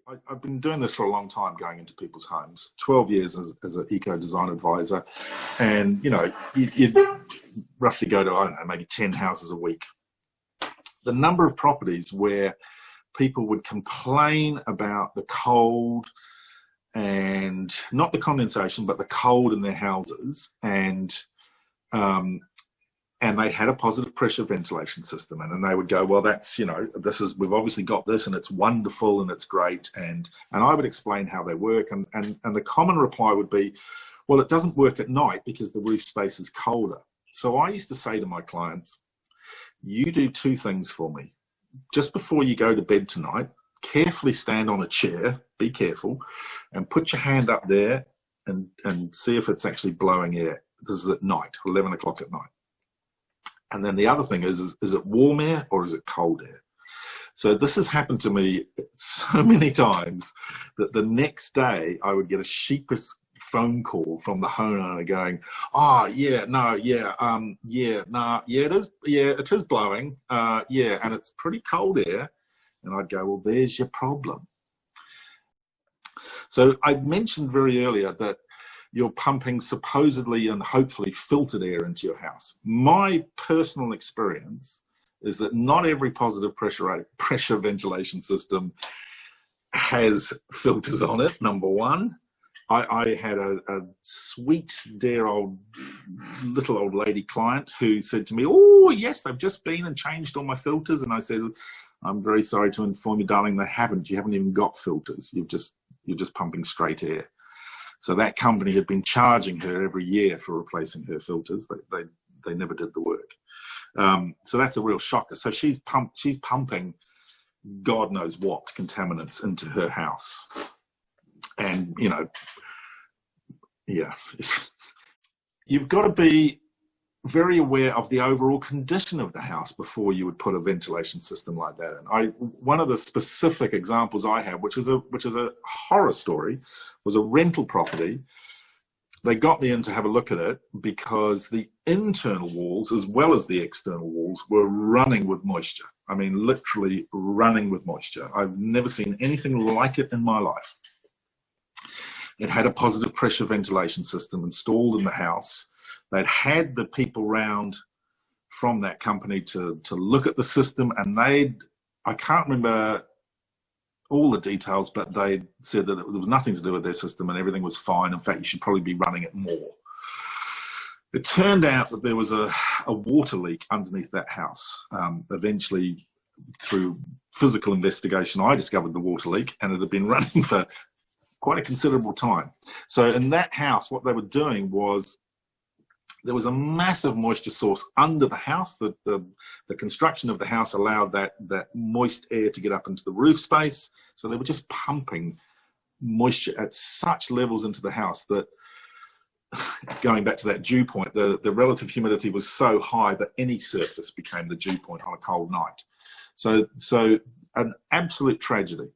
I've been doing this for a long time, going into people's homes, 12 years as an eco-design advisor. And, you'd roughly go to, I don't know, maybe 10 houses a week. The number of properties where people would complain about the cold, and not the condensation, but the cold in their houses, and they had a positive pressure ventilation system, and then they would go, well, that's, we've obviously got this, and it's wonderful, and it's great, and I would explain how they work, and the common reply would be, well, it doesn't work at night because the roof space is colder. So I used to say to my clients, you do two things for me. Just before you go to bed tonight, carefully stand on a chair, be careful, and put your hand up there and see if it's actually blowing air. This is at night, 11 o'clock at night. And then the other thing is it warm air or is it cold air? So this has happened to me so many times that the next day I would get a sheepish phone call from the homeowner going, oh, yeah, no, yeah, yeah, nah, yeah, it is blowing, yeah, and it's pretty cold air. And I'd go, well, there's your problem. So I mentioned very earlier that you're pumping supposedly and hopefully filtered air into your house. My personal experience is that not every positive pressure ventilation system has filters on it, number one. I had a sweet, dear little old lady client who said to me, oh, yes, they've just been and changed all my filters. And I said, I'm very sorry to inform you, darling, they haven't. You haven't even got filters. You're just pumping straight air. So that company had been charging her every year for replacing her filters. They never did the work. So that's a real shocker. So she's pumping God knows what contaminants into her house. And, yeah, you've got to be very aware of the overall condition of the house before you would put a ventilation system like that in. One of the specific examples I have, which is a horror story, was a rental property. They got me in to have a look at it because the internal walls as well as the external walls were running with moisture. I mean, literally running with moisture. I've never seen anything like it in my life. It had a positive pressure ventilation system installed in the house. They'd had the people round from that company to look at the system, and I can't remember all the details, but they said that there was nothing to do with their system and everything was fine. In fact, you should probably be running it more. It turned out that there was a water leak underneath that house. Eventually, through physical investigation, I discovered the water leak, and it had been running for quite a considerable time. So in that house, what they were doing was, there was a massive moisture source under the house. The construction of the house allowed that moist air to get up into the roof space. So they were just pumping moisture at such levels into the house that, going back to that dew point, the relative humidity was so high that any surface became the dew point on a cold night. So an absolute tragedy.